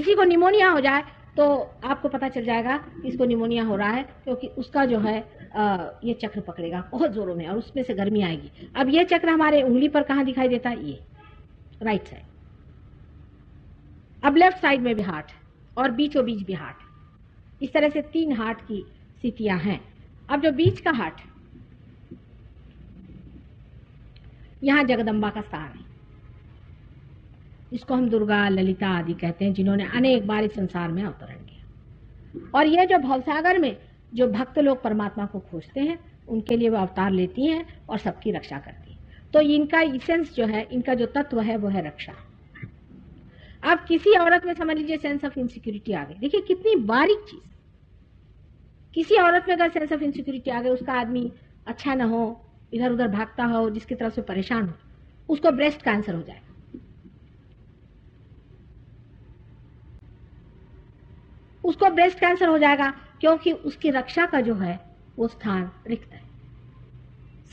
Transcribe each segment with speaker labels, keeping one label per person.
Speaker 1: किसी को निमोनिया हो जाए तो आपको पता चल जाएगा इसको निमोनिया हो रहा है, क्योंकि उसका जो है ये चक्र पकड़ेगा बहुत जोरों में और उसमें से गर्मी आएगी। अब ये चक्र हमारे उंगली पर कहाँ दिखाई देता है? ये राइट साइड। अब लेफ्ट साइड में भी हार्ट और बीचों बीच भी हार्ट। इस तरह से 3 हार्ट की स्थितियां हैं। अब जो बीच का हार्ट, यहां जगदम्बा का स्थान है, इसको हम दुर्गा, ललिता आदि कहते हैं, जिन्होंने अनेक बार इस संसार में अवतरण किया। और ये जो भवसागर में जो भक्त लोग परमात्मा को खोजते हैं, उनके लिए वो अवतार लेती हैं और सबकी रक्षा करती हैं। तो इनका इसेंस जो है, इनका जो तत्व है, वो है रक्षा। अब किसी औरत में समझ लीजिए सेंस ऑफ इनसिक्योरिटी आ गई। देखिए कितनी बारीक चीज। किसी औरत में अगर सेंस ऑफ इनसिक्योरिटी आ गई, उसका आदमी अच्छा ना हो, इधर उधर भागता हो, जिसकी तरफ से परेशान हो, उसको ब्रेस्ट कैंसर हो जाएगा। उसको ब्रेस्ट कैंसर हो जाएगा क्योंकि उसकी रक्षा का जो है वो स्थान रिक्त है।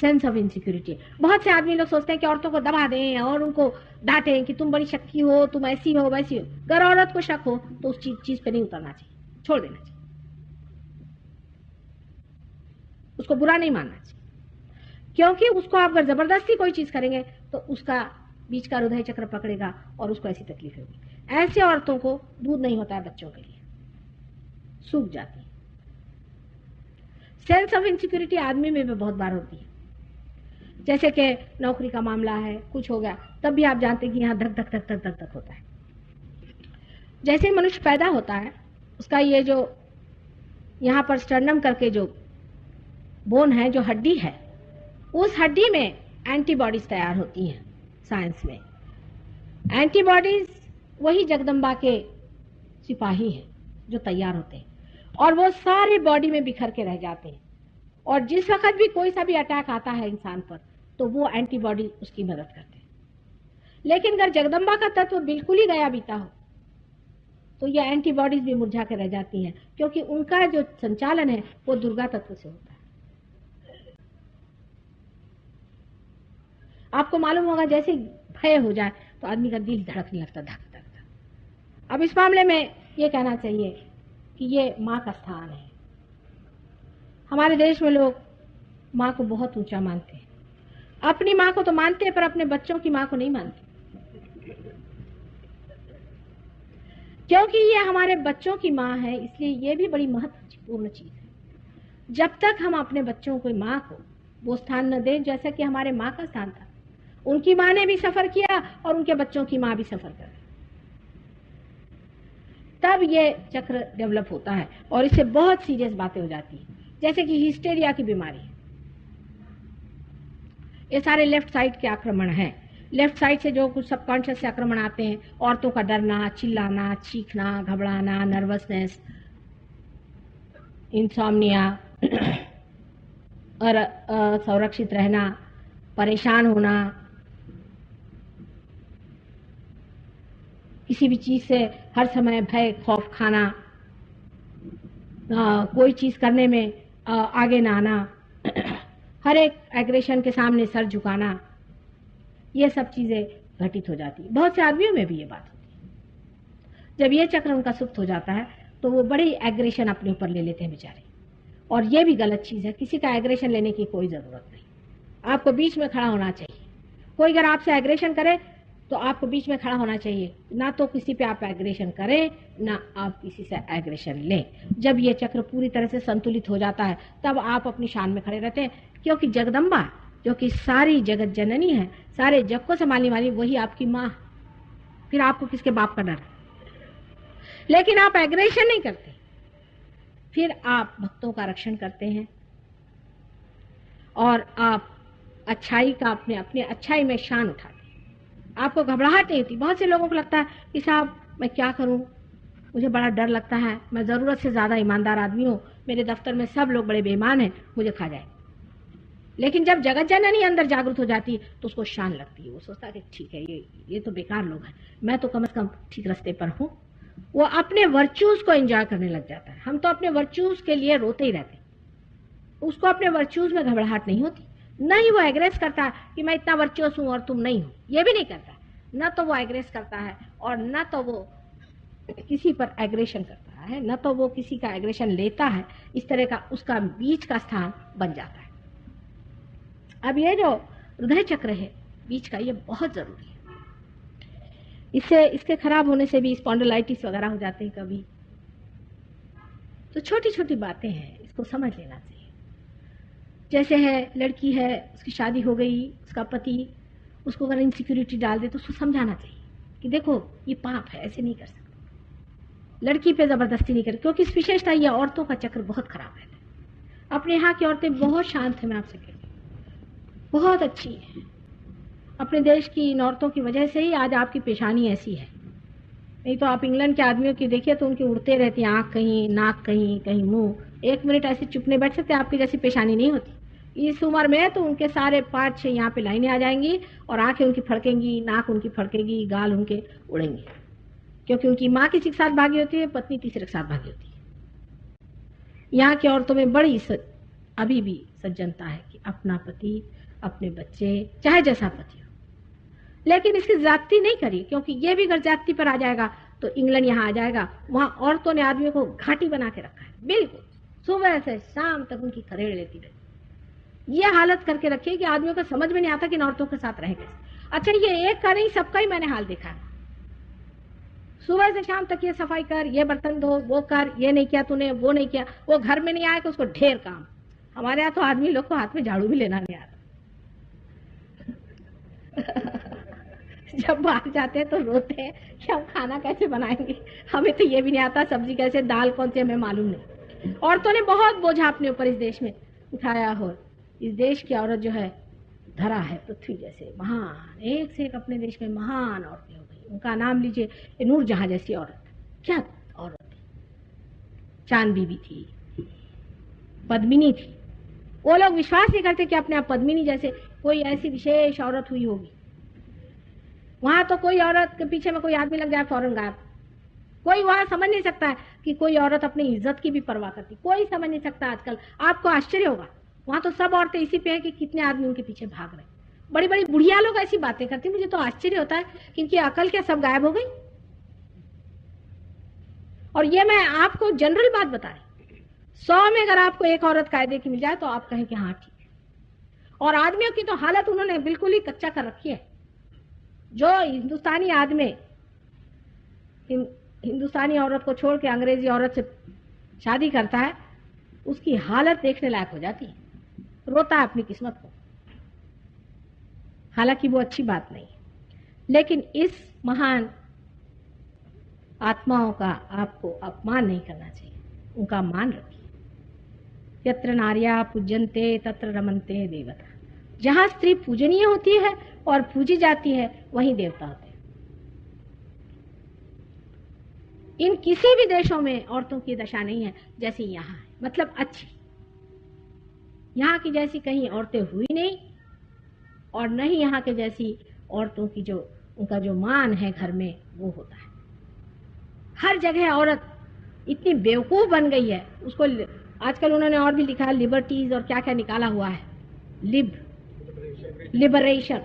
Speaker 1: Sense of insecurity. बहुत से आदमी लोग सोचते हैं कि औरतों को दबा दें और उनको डांटें कि तुम बड़ी शक्की हो, तुम ऐसी हो वैसी हो। अगर औरत को शक हो तो उस चीज पे नहीं उतरना चाहिए, छोड़ देना चाहिए, उसको बुरा नहीं मानना चाहिए। क्योंकि उसको आप अगर जबरदस्ती कोई चीज करेंगे तो उसका बीच का हृदय चक्र पकड़ेगा और उसको ऐसी तकलीफ होगी। ऐसे औरतों को दूध नहीं होता है बच्चों के लिए, सूख जाती है। सेंस ऑफ इनसिक्योरिटी आदमी में भी बहुत बार होती है। जैसे कि नौकरी का मामला है, कुछ हो गया, तब भी आप जानते हैं कि यहाँ धक धक धक धक धक धक होता है। जैसे ही मनुष्य पैदा होता है, उसका ये जो यहाँ पर स्टर्नम करके जो बोन है, जो हड्डी है, उस हड्डी में एंटीबॉडीज तैयार होती हैं। साइंस में एंटीबॉडीज वही जगदम्बा के सिपाही हैं जो तैयार होते हैं, और वो सारे बॉडी में बिखर के रह जाते हैं। और जिस वक्त भी कोई सा भी अटैक आता है इंसान पर, तो वो एंटीबॉडी उसकी मदद करते हैं। लेकिन अगर जगदम्बा का तत्व बिल्कुल ही गया बीता हो, तो ये एंटीबॉडीज भी मुरझा के रह जाती हैं, क्योंकि उनका जो संचालन है वो दुर्गा तत्व से होता है। आपको मालूम होगा, जैसे भय हो जाए तो आदमी का दिल धड़कने लगता, धक धक धक। अब इस मामले में ये कहना चाहिए कि ये माँ का स्थान है। हमारे देश में लोग माँ को बहुत ऊंचा मानते हैं। अपनी माँ को तो मानते हैं, पर अपने बच्चों की माँ को नहीं मानते, क्योंकि ये हमारे बच्चों की माँ है। इसलिए ये भी बड़ी महत्वपूर्ण चीज है। जब तक हम अपने बच्चों को, माँ को वो स्थान न दें जैसा कि हमारे माँ का स्थान था, उनकी माँ ने भी सफर किया और उनके बच्चों की माँ भी सफर कर, तब ये चक्र डेवलप होता है और इससे बहुत सीरियस बातें हो जाती हैं। जैसे कि हिस्टेरिया की बीमारी, ये सारे लेफ्ट साइड के आक्रमण हैं। लेफ्ट साइड से जो कुछ सबकॉन्शियस से आक्रमण आते हैं, औरतों का डरना, चिल्लाना, चीखना, घबराना, नर्वसनेस, इंसोम्निया और असुरक्षित रहना, परेशान होना, किसी भी चीज से हर समय भय खौफ खाना, कोई चीज करने में आगे ना आना, हर एक एग्रेशन के सामने सर झुकाना, ये सब चीजें घटित हो जाती है। बहुत से आदमियों में भी ये बात होती है। जब ये चक्र उनका सुप्त हो जाता है तो वो बड़ी एग्रेशन अपने ऊपर ले लेते हैं बेचारे, और ये भी गलत चीज है। किसी का एग्रेशन लेने की कोई जरूरत नहीं, आपको बीच में खड़ा होना चाहिए। कोई अगर आपसे एग्रेशन करे तो आपको बीच में खड़ा होना चाहिए, ना तो किसी पे आप एग्रेशन करें, ना आप किसी से एग्रेशन लें। जब ये चक्र पूरी तरह से संतुलित हो जाता है तब आप अपनी शान में खड़े रहते हैं, क्योंकि जगदम्बा जो कि सारी जगत जननी है, सारे जग को संभालने वाली, वही आपकी माँ। फिर आपको किसके बाप का डर? लेकिन आप एग्रेशन नहीं करते, फिर आप भक्तों का रक्षण करते हैं और आप अच्छाई का अपने अच्छाई में शान उठाते हैं। आपको घबराहट नहीं होती। बहुत से लोगों को लगता है कि साहब मैं क्या करूं, मुझे बड़ा डर लगता है, मैं जरूरत से ज्यादा ईमानदार आदमी हूं, मेरे दफ्तर में सब लोग बड़े बेईमान हैं, मुझे खा जाए। लेकिन जब जगत जननी अंदर जागृत हो जाती है तो उसको शान लगती है। वो सोचता है कि ठीक है, ये तो बेकार लोग हैं, मैं तो कम से कम ठीक रास्ते पर हूं। वो अपने वर्च्यूज को एंजॉय करने लग जाता है। हम तो अपने वर्च्यूज के लिए रोते ही रहते, उसको अपने वर्च्यूज में घबराहट नहीं होती। न ही वो एग्रेस करता है कि मैं इतना वर्च्यूअस हूं और तुम नहीं हो, ये भी नहीं करता। न तो वो एग्रेस करता है और न तो वो किसी पर एग्रेशन करता है, न तो वो किसी का एग्रेशन लेता है, इस तरह का उसका बीच का स्थान बन जाता है। अब ये जो हृदय चक्र है बीच का, ये बहुत जरूरी है। इससे इसके खराब होने से भी स्पॉन्डिलाइटिस वगैरह हो जाते हैं कभी। तो छोटी छोटी बातें हैं, इसको समझ लेना चाहिए। जैसे है लड़की है, उसकी शादी हो गई, उसका पति उसको अगर इनसिक्योरिटी डाल दे तो उसको समझाना चाहिए कि देखो ये पाप है, ऐसे नहीं कर सकते। लड़की पे जबरदस्ती नहीं कर, क्योंकि इस विशेषता ये औरतों का चक्र बहुत खराब है। अपने यहाँ की औरतें बहुत शांत है, मैं आपसे कहती हूँ, बहुत अच्छी है। अपने देश की इन औरतों की वजह से ही आज आपकी पेशानी ऐसी है। नहीं तो आप इंग्लैंड के आदमियों की देखिए तो उनकी उड़ते रहती, आंख कहीं, नाक कहीं, कहीं मुंह। एक मिनट ऐसे चुप नहीं बैठ सकते, आपकी जैसी पेशानी नहीं होती। इस उम्र में तो उनके सारे 5-6 यहाँ पे लाइनें आ जाएंगी और आंखें उनकी फड़केंगी, नाक उनकी फड़केगी, गाल उनके उड़ेंगे, क्योंकि उनकी माँ किसी के साथ भागी होती है, पत्नी तीसरे के साथ भागी होती है। यहाँ की औरतों में बड़ी अभी भी सज्जनता है कि अपना पति, अपने बच्चे, चाहे जैसा पति हो, लेकिन इसकी जाति नहीं करिए, क्योंकि ये भी अगर जाति पर आ जाएगा तो इंग्लैंड यहाँ आ जाएगा। वहां औरतों ने आदमियों को घाटी बना के रखा है, बिल्कुल सुबह से शाम तक उनकी खरेड़ लेती रहती। ये हालत करके रखिए कि आदमियों को समझ में नहीं आता कि इन औरतों के साथ रहे कैसे। अच्छा, ये एक का नहीं, सबका ही मैंने हाल देखा है। सुबह से शाम तक ये सफाई कर, ये बर्तन धो, वो कर, ये नहीं किया तूने, वो नहीं किया, वो घर में नहीं आया कि उसको ढेर काम। हमारे यहाँ तो आदमी लोग को हाथ में झाड़ू भी लेना नहीं आता। जब बाहर जाते हैं तो रोते हैं कि हम खाना कैसे बनाएंगे, हमें तो ये भी नहीं आता, सब्जी कैसे, दाल कौन सी, हमें मालूम नहीं। औरतों ने बहुत बोझा अपने ऊपर इस देश में उठाया हो। इस देश की औरत जो है धरा है पृथ्वी जैसे महान, एक से एक अपने देश में महान औरतें हो गई। उनका नाम लीजिए, नूरजहां जैसी औरत, क्या औरत थी। चांद बीबी थी, पद्मिनी थी। वो लोग विश्वास नहीं करते कि अपने आप पद्मिनी जैसे कोई ऐसी विशेष औरत हुई होगी। वहां तो कोई औरत के पीछे में कोई आदमी लग जाए फौरन गायब। कोई वहां समझ नहीं सकता है कि कोई औरत अपनी इज्जत की भी परवाह करती, कोई समझ नहीं सकता। आजकल आपको आश्चर्य होगा, वहां तो सब औरतें इसी पे है कि कितने आदमी उनके पीछे भाग रहे। बड़ी बड़ी बुढ़िया लोग ऐसी बातें करती, मुझे तो आश्चर्य होता है कि इनकी अकल क्या सब गायब हो गई। और ये मैं आपको जनरल बात बता रही, 100 में अगर आपको एक औरत कायदे की मिल जाए तो आप कहें कि हाँ ठीक है। और आदमियों की तो हालत उन्होंने बिल्कुल ही कच्चा कर रखी है। जो हिंदुस्तानी आदमी हिंदुस्तानी औरत को छोड़ के अंग्रेजी औरत से शादी करता है, उसकी हालत देखने लायक हो जाती है, रोता है अपनी किस्मत को। हालांकि वो अच्छी बात नहीं है, लेकिन इस महान आत्माओं का आपको अपमान नहीं करना चाहिए, उनका मान रखिए। यत्र नार्या पूज्यन्ते तत्र रमन्ते देवता। जहां स्त्री पूजनीय होती है और पूजी जाती है, वहीं देवता होते हैं। इन किसी भी देशों में औरतों की दशा नहीं है जैसी यहाँ है, मतलब अच्छी। यहाँ की जैसी कहीं औरतें हुई नहीं, और नहीं यहाँ के जैसी औरतों की जो उनका जो मान है घर में वो होता है। हर जगह औरत इतनी बेवकूफ बन गई है, उसको आजकल उन्होंने और भी लिखा है लिबर्टीज और क्या क्या निकाला हुआ है, लिबरेशन।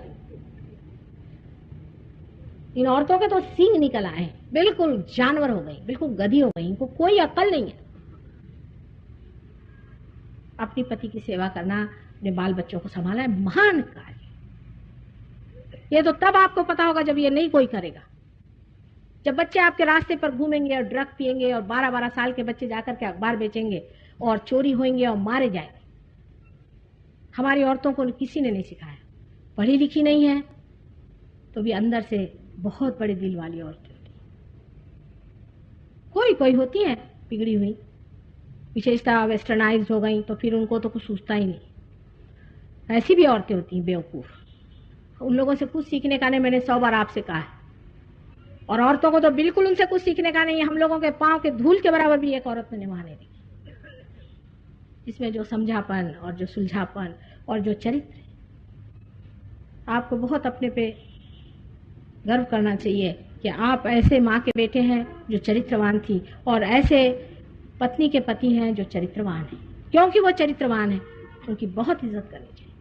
Speaker 1: इन औरतों के तो सींग निकल आए हैं, बिल्कुल जानवर हो गई, बिल्कुल गधी हो गई, इनको कोई अकल नहीं है। अपनी पति की सेवा करना, अपने बाल बच्चों को संभालना है महान कार्य। ये तो तब आपको पता होगा जब ये नहीं कोई करेगा। जब बच्चे आपके रास्ते पर घूमेंगे और ड्रग पिएंगे और 12-12 साल के बच्चे जाकर के अखबार बेचेंगे और चोरी होंगे और मारे जाएंगे। हमारी औरतों को किसी ने नहीं सिखाया, पढ़ी लिखी नहीं है तो भी अंदर से बहुत बड़े दिल वाली औरतें होती हैं। कोई कोई होती हैं बिगड़ी हुई, विशेषता वेस्टर्नाइज्ड हो गई तो फिर उनको तो कुछ सूझता ही नहीं। ऐसी भी औरतें होती हैं बेवकूफ, उन लोगों से कुछ सीखने का नहीं, मैंने 100 बार आपसे कहा है। और औरतों को तो बिल्कुल उनसे कुछ सीखने का नहीं है। हम लोगों के पांव के धूल के बराबर भी एक औरत ने निभा नहीं दी, इसमें जो समझापन और जो सुलझापन और जो चरित्र। आपको बहुत अपने पे गर्व करना चाहिए कि आप ऐसे माँ के बेटे हैं जो चरित्रवान थी, और ऐसे पत्नी के पति हैं जो चरित्रवान हैं। क्योंकि वो चरित्रवान है, उनकी बहुत इज्जत करनी चाहिए।